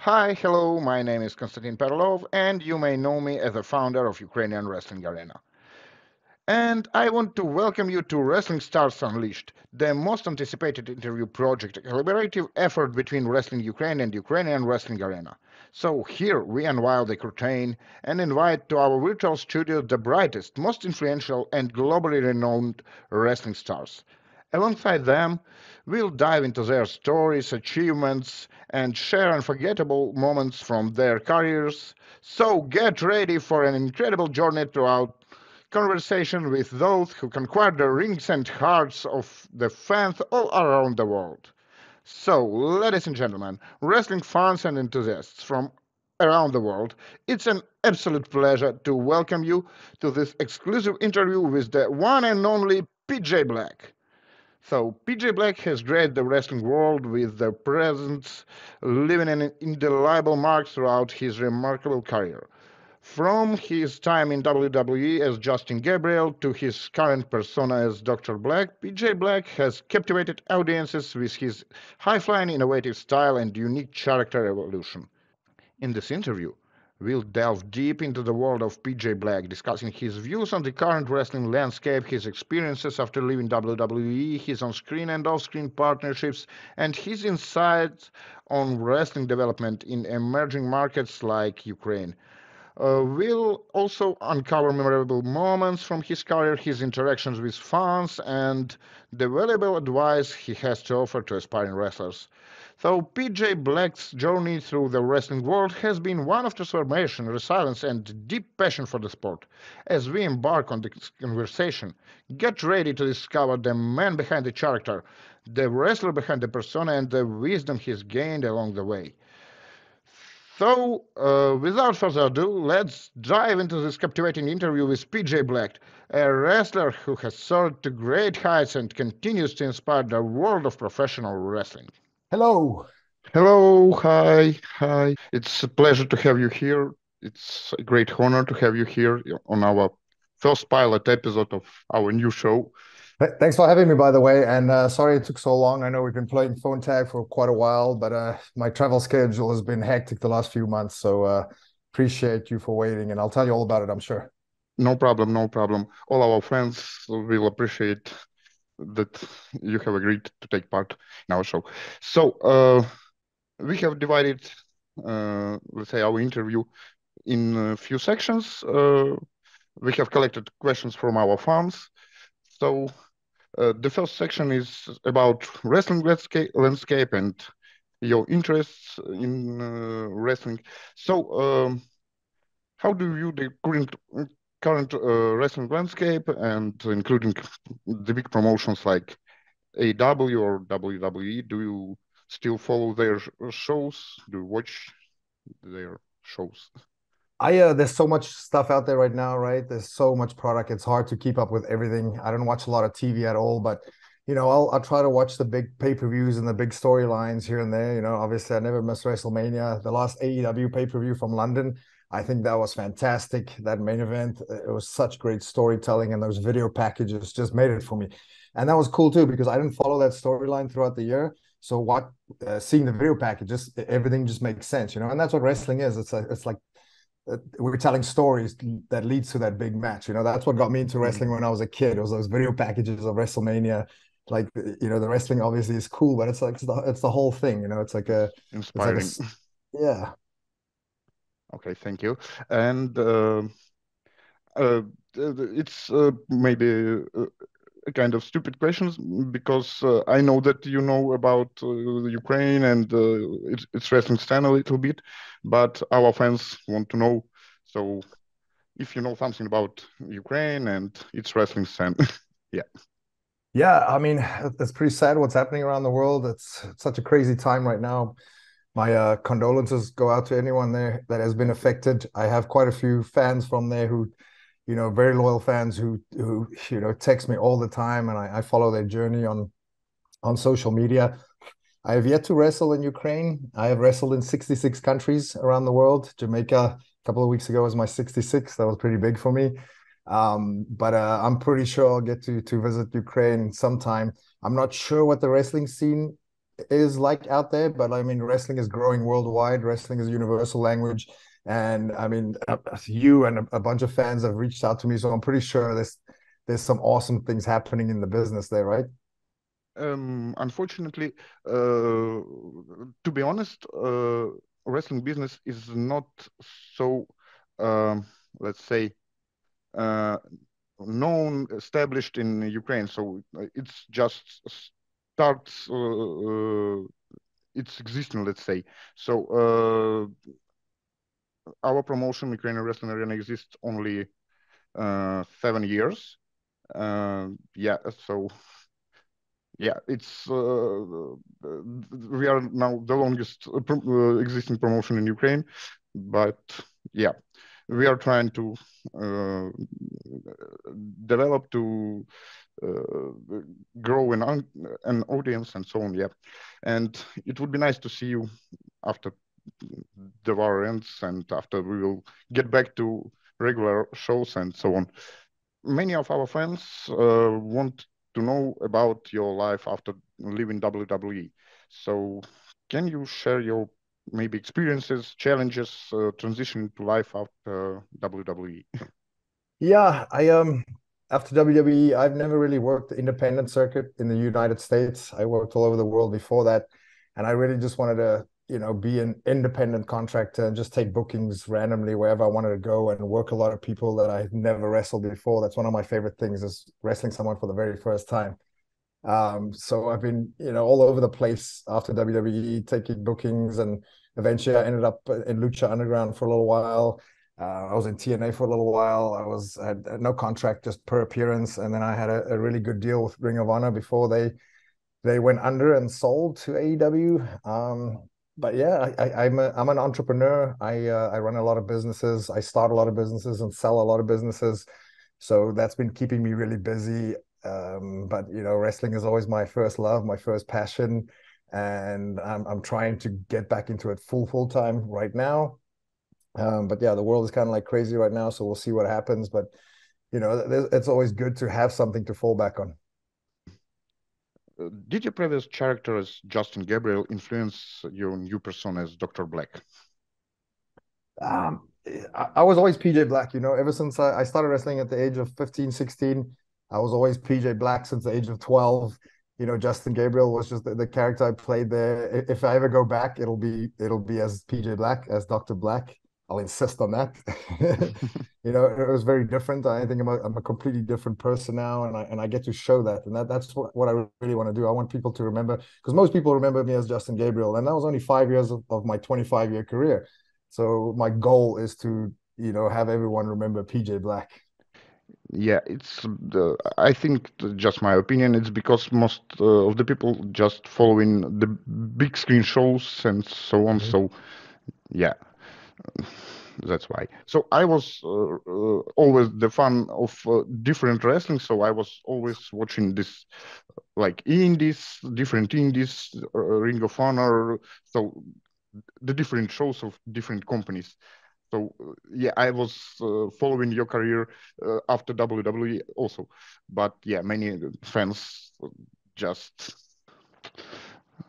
Hi, hello, my name is Konstantin Perlov, and you may know me as the founder of Ukrainian Wrestling Arena. And I want to welcome you to Wrestling Stars Unleashed, the most anticipated interview project, a collaborative effort between Wrestling Ukraine and Ukrainian Wrestling Arena. So here we unveil the curtain and invite to our virtual studio the brightest, most influential, and globally renowned wrestling stars. Alongside them, we'll dive into their stories, achievements, and share unforgettable moments from their careers. So get ready for an incredible journey throughout conversation with those who conquer the rings and hearts of the fans all around the world. So, ladies and gentlemen, wrestling fans and enthusiasts from around the world, it's an absolute pleasure to welcome you to this exclusive interview with the one and only PJ Black. So, PJ Black has graced the wrestling world with their presence, leaving an indelible mark throughout his remarkable career. From his time in WWE as Justin Gabriel to his current persona as Dr. Black, PJ Black has captivated audiences with his high flying, innovative style and unique character evolution. In this interview, we'll delve deep into the world of PJ Black, discussing his views on the current wrestling landscape, his experiences after leaving WWE, his on screen and off screen partnerships, and his insights on wrestling development in emerging markets like Ukraine. We'll also uncover memorable moments from his career, his interactions with fans, and the valuable advice he has to offer to aspiring wrestlers. So, PJ Black's journey through the wrestling world has been one of transformation, resilience, and deep passion for the sport. As we embark on this conversation, get ready to discover the man behind the character, the wrestler behind the persona, and the wisdom he's gained along the way. So, without further ado, let's dive into this captivating interview with PJ Black, a wrestler who has soared to great heights and continues to inspire the world of professional wrestling. Hello. Hello, hi. It's a pleasure to have you here. It's a great honor to have you here on our first pilot episode of our new show. Thanks for having me, by the way. And sorry it took so long. I know we've been playing phone tag for quite a while, but my travel schedule has been hectic the last few months. So appreciate you for waiting, and I'll tell you all about it, I'm sure. No problem, no problem. All our fans will appreciate that you have agreed to take part in our show. So, we have divided, let's say, our interview in a few sections. We have collected questions from our fans. So, the first section is about wrestling landscape and your interests in wrestling. So, how do you view the current wrestling landscape and including the big promotions like AEW or WWE? Do you still follow their shows? Do you watch their shows? I There's so much stuff out there right now, right? There's so much product. It's hard to keep up with everything. I don't watch a lot of TV at all, but I'll try to watch the big pay-per-views and the big storylines here and there. Obviously I never miss WrestleMania. The last AEW pay-per-view from London, I think that was fantastic. That main event, it was such great storytelling, and those video packages just made it for me. And that was cool too because I didn't follow that storyline throughout the year. So seeing the video packages, everything just makes sense, and that's what wrestling is. It's like we're telling stories that leads to that big match. That's what got me into Mm, wrestling when I was a kid. It was those video packages of WrestleMania. Like, the wrestling obviously is cool, but it's the whole thing. It's like a inspiring. yeah. Okay, thank you. And uh, it's maybe a kind of stupid questions because I know that you know about Ukraine and its wrestling stand a little bit, but our fans want to know. So if you know something about Ukraine and its wrestling stand, yeah. Yeah, I mean, it's pretty sad what's happening around the world. It's such a crazy time right now. My condolences go out to anyone there that has been affected. I have quite a few fans from there who, very loyal fans who text me all the time, and I follow their journey on social media. I have yet to wrestle in Ukraine. I have wrestled in 66 countries around the world. Jamaica a couple of weeks ago was my 66th. That was pretty big for me. But I'm pretty sure I'll get to visit Ukraine sometime. I'm not sure what the wrestling scene is like out there, but I mean, wrestling is growing worldwide. Wrestling is a universal language. And I mean, you and a bunch of fans have reached out to me, so I'm pretty sure there's some awesome things happening in the business there, right? Unfortunately, to be honest, wrestling business is not so, um, let's say, uh, known, established in Ukraine. So it's just starts its existing, let's say. So our promotion, Ukrainian Wrestling Arena, exists only 7 years. Yeah, so yeah, it's we are now the longest existing promotion in Ukraine, but yeah, we are trying to uh, develop to uh, grow an audience and so on. Yeah, and it would be nice to see you after the war ends and after we will get back to regular shows and so on. Many of our fans want to know about your life after leaving WWE. So, can you share your maybe experiences, challenges, transition to life after WWE? Yeah, I after WWE, I've never really worked the independent circuit in the United States. I worked all over the world before that, and I really just wanted to, be an independent contractor and just take bookings randomly wherever I wanted to go and work a lot of people that I had never wrestled before. That's one of my favorite things is wrestling someone for the very first time. So I've been, all over the place after WWE, taking bookings, and eventually I ended up in Lucha Underground for a little while. I was in TNA for a little while. I had no contract, just per appearance, and then I had a really good deal with Ring of Honor before they went under and sold to AEW. But yeah, I'm an entrepreneur. I run a lot of businesses. I start a lot of businesses and sell a lot of businesses. So that's been keeping me really busy. But wrestling is always my first love, my first passion, and I'm trying to get back into it full time right now. But yeah, the world is kind of like crazy right now, so we'll see what happens. But it's always good to have something to fall back on. Did your previous character as Justin Gabriel influence your new persona as Dr. Black? Um, I was always PJ Black, ever since I started wrestling at the age of 15, 16. I was always PJ Black since the age of 12. Justin Gabriel was just the character I played there. If I ever go back, it'll be as PJ Black, as Dr. Black. I'll insist on that. It was very different. I think I'm a completely different person now, and I get to show that. And that's what I really want to do. I want people to remember, because most people remember me as Justin Gabriel, and that was only 5 years of my 25-year career. So my goal is to, have everyone remember PJ Black. Yeah, I think just my opinion. It's because most of the people just following the big screen shows and so on. Mhm. So yeah, that's why. So I was always the fan of different wrestling. So I was always watching this like indies, different indies, Ring of Honor. So the different shows of different companies. So yeah, I was following your career after WWE also, but yeah, many fans just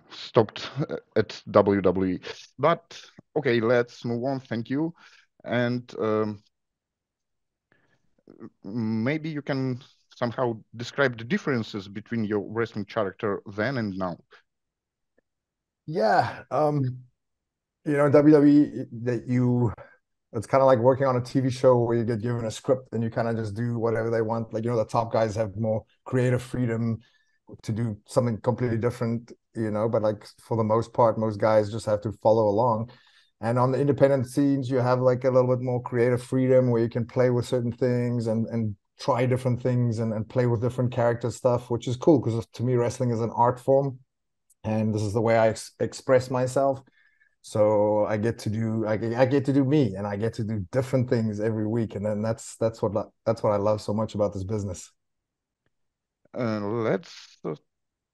stopped at WWE. But okay, let's move on. Thank you, and maybe you can somehow describe the differences between your wrestling character then and now. Yeah. WWE, it's kind of like working on a TV show where you get given a script and you kind of just do whatever they want. Like, the top guys have more creative freedom to do something completely different, but like for the most part, most guys just have to follow along. And on the independent scenes, you have like a little bit more creative freedom where you can play with certain things and try different things and play with different character stuff, which is cool because to me, wrestling is an art form and this is the way I express myself. So I get to do me and I get to do different things every week. And then that's what I love so much about this business. Let's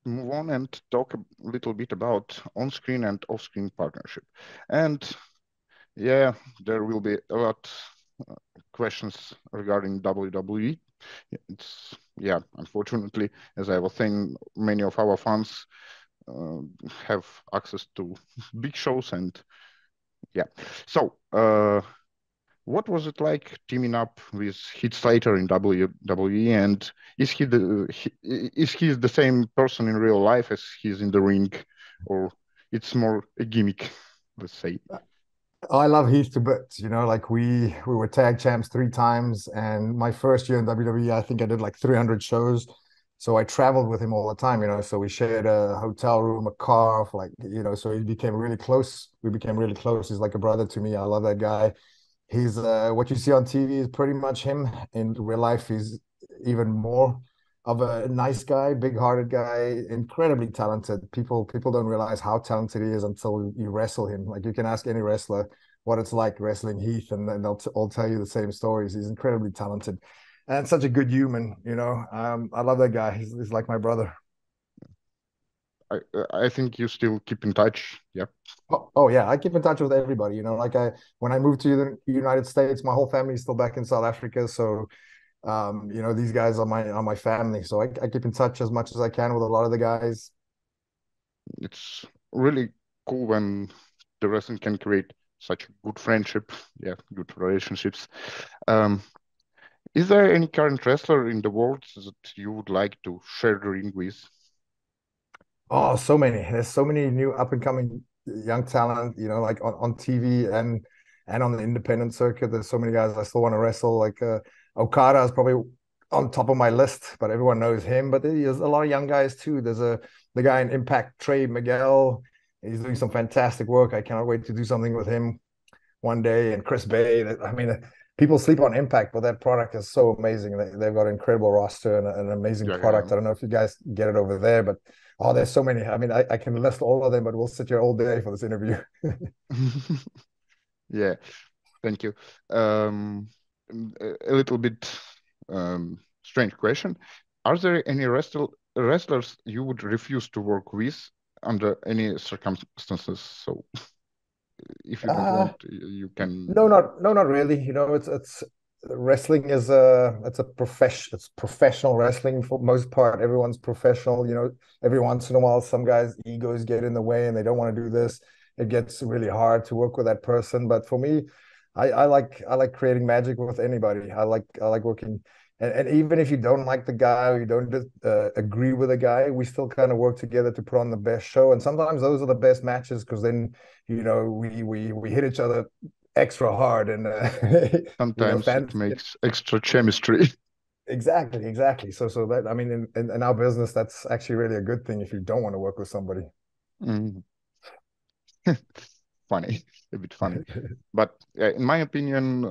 move on and talk a little bit about on-screen and off-screen partnership. And yeah, there will be a lot questions regarding WWE. It's yeah, unfortunately, as I was saying, many of our fans have access to big shows and yeah. So, what was it like teaming up with Heath Slater in WWE? And is he the same person in real life as he's in the ring, or it's more a gimmick, let's say? Oh, I love Heath to bits. Like we were tag champs 3 times, and my first year in WWE, I think I did like 300 shows. So I traveled with him all the time. So we shared a hotel room, a car, so he became really close. We became really close. He's like a brother to me. I love that guy. He's what you see on TV is pretty much him. In real life, he's even more of a nice guy, big-hearted guy, incredibly talented. People don't realize how talented he is until you wrestle him. Like you can ask any wrestler what it's like wrestling Heath, and then they'll all tell you the same stories. He's incredibly talented and such a good human. I love that guy. He's like my brother. I think you still keep in touch. Yeah. Oh yeah, I keep in touch with everybody. Like when I moved to the United States, my whole family is still back in South Africa, so these guys are my family, so I keep in touch as much as I can with a lot of the guys. It's really cool when the wrestling can create such good friendship, yeah, good relationships. Um, is there any current wrestler in the world that you would like to share the ring with? Oh, so many. There's so many new up and coming young talent, like on TV and on the independent circuit. There's so many guys I still want to wrestle. Like Okada is probably on top of my list, but everyone knows him. But there's a lot of young guys too. There's the guy in Impact, Trey Miguel. He's doing some fantastic work. I cannot wait to do something with him one day. And Chris Bay. I mean, people sleep on Impact, but that product is so amazing. They've got an incredible roster and an amazing Yeah, yeah. product. I don't know if you guys get it over there, but oh, there's so many. I mean, I can list all of them, but we'll sit here all day for this interview. Yeah, thank you. Um, a little bit strange question. Are there any wrestlers you would refuse to work with under any circumstances? So if you don't uh, want, you can. no, not really. It's wrestling is it's professional wrestling for most part. Everyone's professional. Every once in a while, some guys' egos get in the way and they don't want to do this. It gets really hard to work with that person. But for me, I like creating magic with anybody. I like working. And even if you don't like the guy or you don't agree with the guy, we still kind of work together to put on the best show. And sometimes those are the best matches because then we hit each other extra hard and Sometimes it fans. makes extra chemistry. Exactly. So that, I mean, in our business, that's actually really a good thing if you don't want to work with somebody. Mm. Funny, a bit funny. But in my opinion,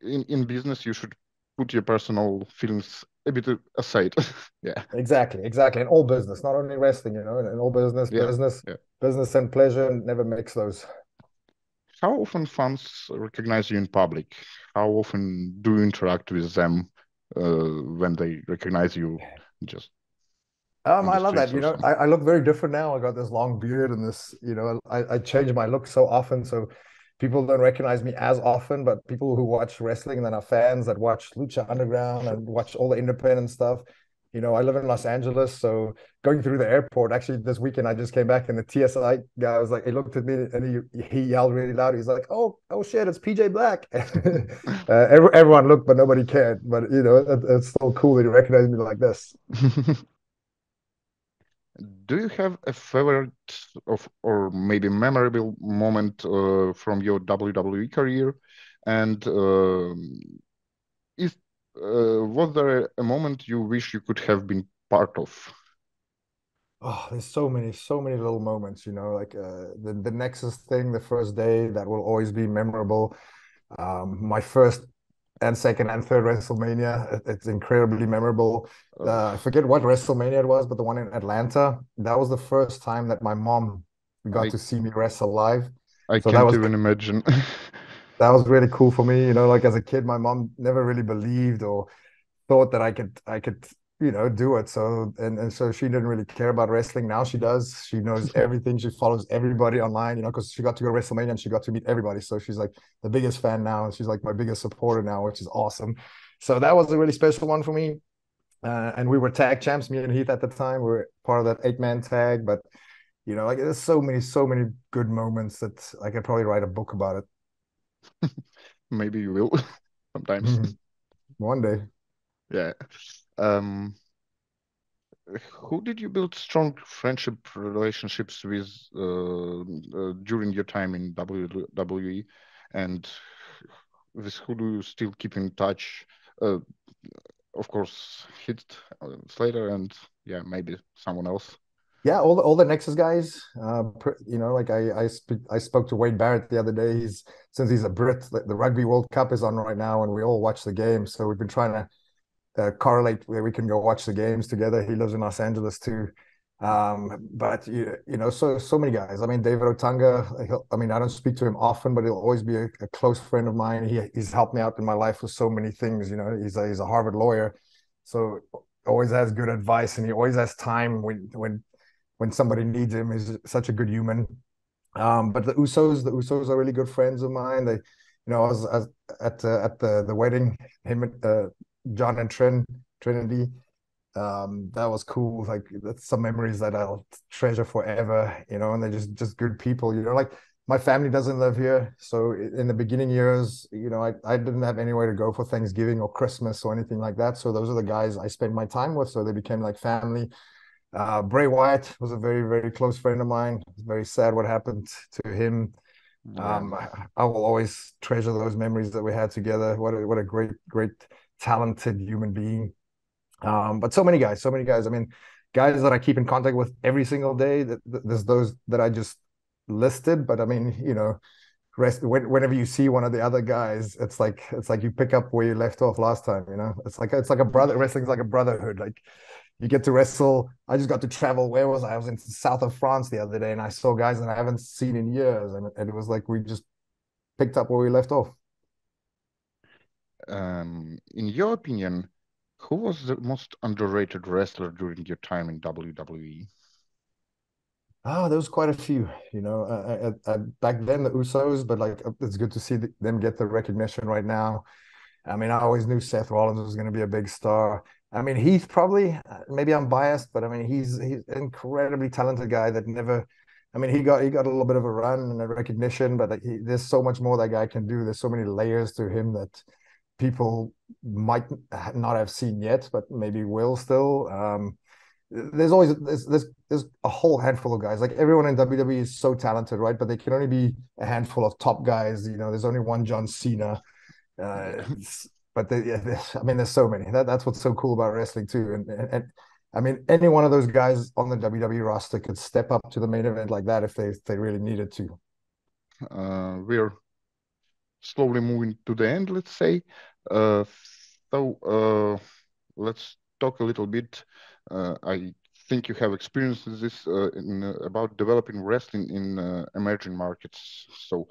in business, you should put your personal feelings a bit aside. Yeah, Exactly. In all business, not only wrestling, in all business, yeah, business, yeah. business and pleasure never mix those. How often fans recognize you in public? How often do you interact with them when they recognize you just on I the love that. streets or something? I look very different now. I got this long beard and this, I change my look so often. So people don't recognize me as often, but people who watch wrestling and then are fans that watch Lucha Underground and watch all the independent stuff. I live in Los Angeles, so going through the airport, actually this weekend I just came back and the TSI guy was like, he looked at me and he yelled really loud. He's like, oh shit, it's PJ Black. Everyone looked, but nobody cared. But it's still cool that you recognize me like this. Do you have a favorite of or maybe memorable moment from your WWE career? And is was there a moment you wish you could have been part of? Oh, there's so many little moments, like the Nexus thing, the first day that will always be memorable. My first and second and third WrestleMania, it's incredibly memorable. Uh, I forget what WrestleMania it was, but the one in Atlanta, that was the first time that my mom got I to see me wrestle live. I So that can't was even imagine. that was really cool for me. Like as a kid, my mom never really believed or thought that I could do it. So so she didn't really care about wrestling. Now she does. She knows everything. She follows everybody online, because she got to go to WrestleMania and she got to meet everybody. So she's like the biggest fan now, and she's like my biggest supporter now, which is awesome. So that was a really special one for me. And we were tag champs, me and Heath at the time. We were part of that 8-man tag. But like there's so many good moments that I could probably write a book about Maybe you will sometimes. it. One day. Yeah. Um, who did you build strong friendship relationships with during your time in WWE, and with who do you still keep in touch? Uh, of course, Hit Slater and yeah, maybe someone else. Yeah, all the Nexus guys. Like I spoke to Wade Barrett the other day. Since he's a Brit, the Rugby World Cup is on right now, and we all watch the game. So we've been trying to correlate where we can go watch the games together. He lives in Los Angeles too. But so many guys. I mean, David Otunga. I mean, I don't speak to him often, but he'll always be a close friend of mine. He's helped me out in my life with so many things. He's a Harvard lawyer, so always has good advice, and he always has time when somebody needs him. He's such a good human. But the Usos are really good friends of mine. I was at the wedding, him and John and Trinity. That was cool. Like that's some memories that I'll treasure forever. And they're just good people. Like my family doesn't live here, so in the beginning years, I didn't have anywhere to go for Thanksgiving or Christmas or anything like that. So those are the guys I spent my time with. So they became like family. Bray Wyatt was a very, very close friend of mine. It's very sad what happened to him. Yeah. I will always treasure those memories that we had together. What a great, great, talented human being. But so many guys, so many guys. I mean, guys that I keep in contact with every single day. There's those that I just listed, but I mean, whenever you see one of the other guys, it's like you pick up where you left off last time. It's like a brother. Wrestling's like a brotherhood. Like you get to wrestle. I just got to travel. Where was I? I was in the south of France the other day, and I saw guys that I haven't seen in years, and it was like we just picked up where we left off. In your opinion, who was the most underrated wrestler during your time in WWE? Oh, there was quite a few. Back then the Usos, but like it's good to see them get the recognition right now. I mean, I always knew Seth Rollins was going to be a big star. I mean, Heath probably, maybe I'm biased, but I mean, he's an incredibly talented guy that never. I mean, he got a little bit of a run and a recognition, but like there's so much more that guy can do. There's so many layers to him that people might not have seen yet, but maybe will still. There's a whole handful of guys. Like everyone in WWE is so talented, right? But they can only be a handful of top guys. There's only one John Cena. Uh, Yeah. but I mean, there's so many. That's what's so cool about wrestling too. And I mean, any one of those guys on the WWE roster could step up to the main event like that if they really needed to. We're slowly moving to the end, let's say. Uh, so let's talk a little bit. I think you have experienced this about developing wrestling in emerging markets. So,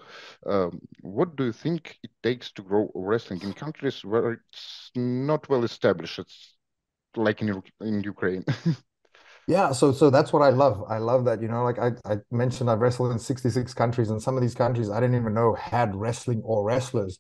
what do you think it takes to grow wrestling in countries where it's not well established? It's like in Ukraine. Yeah, so that's what I love. I love that, like I mentioned, I've wrestled in 66 countries, and some of these countries I didn't even know had wrestling or wrestlers.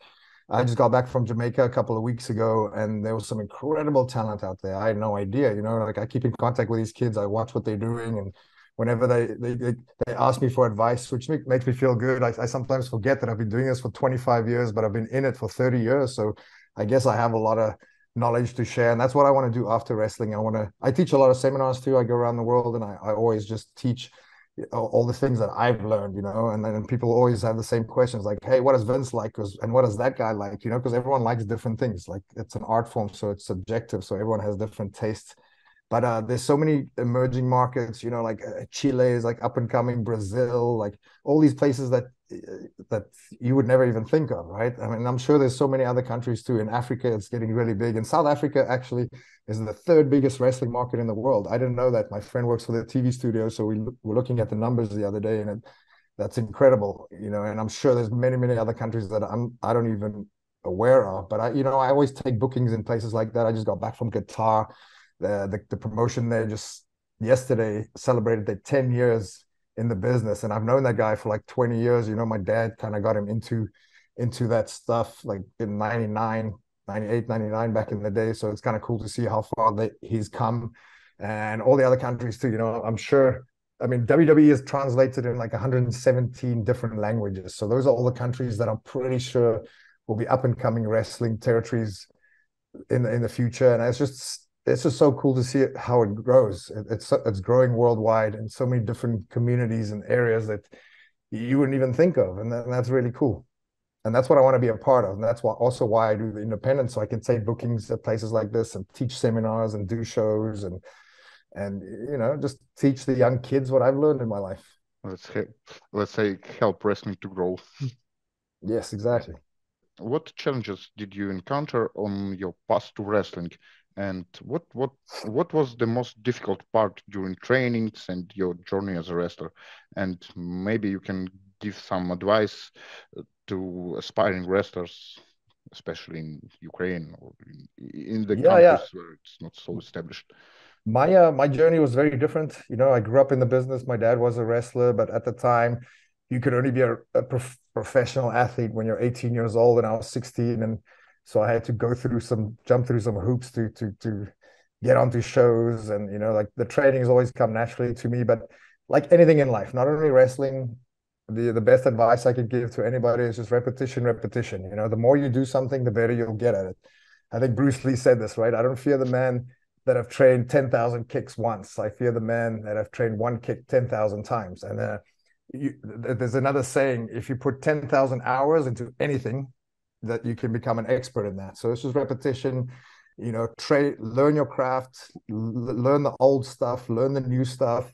I just got back from Jamaica a couple of weeks ago, and there was some incredible talent out there. I had no idea, like I keep in contact with these kids. I watch what they're doing, and whenever they ask me for advice, which makes me feel good. I sometimes forget that I've been doing this for 25 years, but I've been in it for 30 years. So I guess I have a lot of knowledge to share, and that's what I want to do after wrestling. I teach a lot of seminars too. I go around the world, and I always just teach all the things that I've learned, and then people always have the same questions like, hey, what does Vince like? And what does that guy like? Because everyone likes different things. Like it's an art form, so it's subjective. So everyone has different tastes. But there's so many emerging markets, like Chile is like up and coming, Brazil, like all these places that you would never even think of, right? I mean, I'm sure there's so many other countries too. In Africa, it's getting really big. And South Africa actually is the third biggest wrestling market in the world. I didn't know that. My friend works for the TV studio, so we were looking at the numbers the other day, and that's incredible, And I'm sure there's many, many other countries that I don't even aware of. But I always take bookings in places like that. I just got back from Qatar. The promotion there just yesterday celebrated their 10 years in the business, and I've known that guy for like 20 years. My dad kind of got him into that stuff like in 99. 98, 99 back in the day. So it's kind of cool to see how far he's come and all the other countries too. I'm sure, I mean, WWE is translated in like 117 different languages. So those are all the countries that I'm pretty sure will be up and coming wrestling territories in the future. And it's just so cool to see how it grows. It's growing worldwide in so many different communities and areas that you wouldn't even think of, and that's really cool. And that's what I want to be a part of. And that's why I do the independent, so I can take bookings at places like this and teach seminars and do shows and just teach the young kids what I've learned in my life. Let's let's say help wrestling to grow. Yes, exactly. What challenges did you encounter on your path to wrestling, and what was the most difficult part during trainings and your journey as a wrestler? And maybe you can give some advice to aspiring wrestlers, especially in Ukraine or in the Yeah, yeah. countries where it's not so established. My journey was very different. I grew up in the business. My dad was a wrestler, but at the time, you could only be a professional athlete when you're 18 years old, and I was 16, and so I had to jump through some hoops to get onto shows, and like the training has always come naturally to me. But like anything in life, not only wrestling, the best advice I could give to anybody is just repetition, repetition. The more you do something, the better you'll get at it. I think Bruce Lee said this, right? I don't fear the man that have trained 10,000 kicks once. I fear the man that have trained one kick 10,000 times. And there's another saying, if you put 10,000 hours into anything, that you can become an expert in that. So it's just repetition, learn your craft, learn the old stuff, learn the new stuff,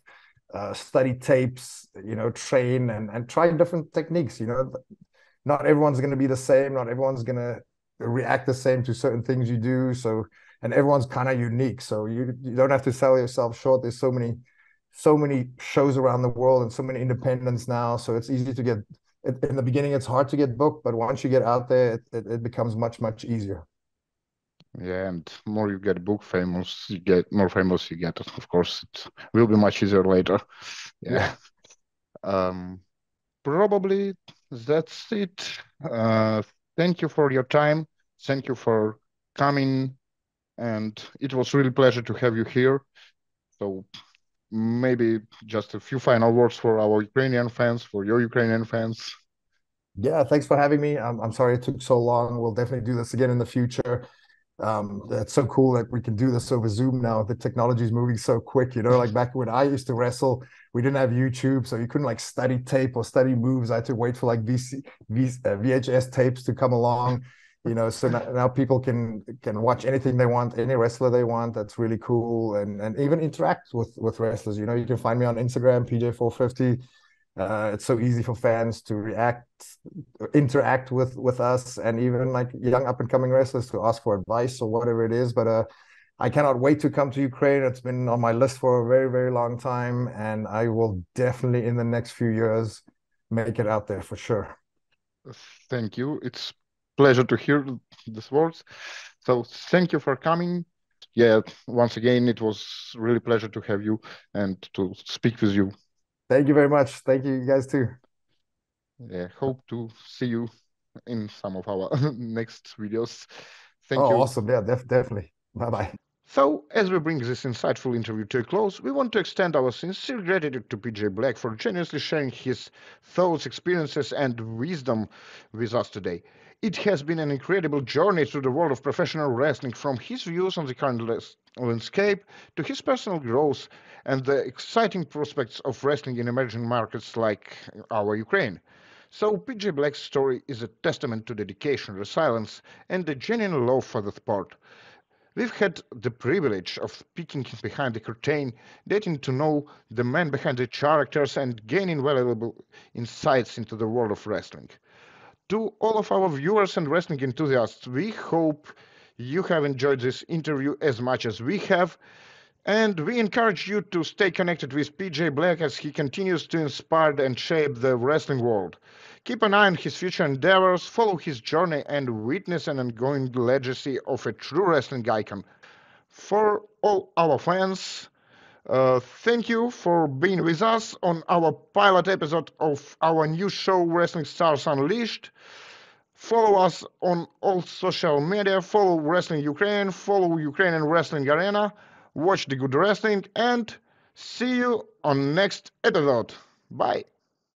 study tapes, train and try different techniques. Not everyone's going to be the same. Not everyone's going to react the same to certain things you do. So, and everyone's kind of unique. So you don't have to sell yourself short. There's so many shows around the world and so many independents now. So it's easy to get, in the beginning, it's hard to get booked, but once you get out there, it becomes much, much easier. Yeah, and more you get book famous, you get more famous you get. Of course, it will be much easier later. Yeah. Yeah. Um, Probably that's it. Thank you for your time. Thank you for coming, and it was really pleasure to have you here. So maybe just a few final words for our Ukrainian fans, for your Ukrainian fans. Yeah. Thanks for having me. I'm sorry it took so long. We'll definitely do this again in the future. It's so cool that we can do this over Zoom now. The technology is moving so quick. Like back when I used to wrestle, we didn't have YouTube, so you couldn't like study tape or study moves. I had to wait for like VHS tapes to come along. So now people can watch anything they want, any wrestler they want. That's really cool, and even interact with wrestlers. You can find me on Instagram, PJ450. It's so easy for fans to interact with us, and even like young up and coming wrestlers to ask for advice or whatever it is. But I cannot wait to come to Ukraine. It's been on my list for a very, very long time, and I will definitely in the next few years make it out there for sure. Thank you. It's pleasure to hear these words. So thank you for coming. Yeah, once again, it was really pleasure to have you and to speak with you. Thank you very much. Thank you, you guys too. Yeah, hope to see you in some of our next videos. Oh, Thank you. awesome. Yeah, definitely. Bye bye. So, as we bring this insightful interview to a close, we want to extend our sincere gratitude to PJ Black for generously sharing his thoughts, experiences, and wisdom with us today. It has been an incredible journey through the world of professional wrestling, from his views on the current landscape to his personal growth and the exciting prospects of wrestling in emerging markets like our Ukraine. So, PJ Black's story is a testament to dedication, resilience, and a genuine love for the sport. We've had the privilege of peeking behind the curtain, getting to know the man behind the characters, and gaining valuable insights into the world of wrestling. To all of our viewers and wrestling enthusiasts, we hope you have enjoyed this interview as much as we have. And we encourage you to stay connected with PJ Black as he continues to inspire and shape the wrestling world. Keep an eye on his future endeavors, follow his journey, and witness an ongoing legacy of a true wrestling icon. For all our fans, thank you for being with us on our pilot episode of our new show, Wrestling Stars Unleashed. Follow us on all social media. Follow Wrestling Ukraine. Follow Ukrainian Wrestling Arena. Watch the good wrestling and see you on next episode. Bye.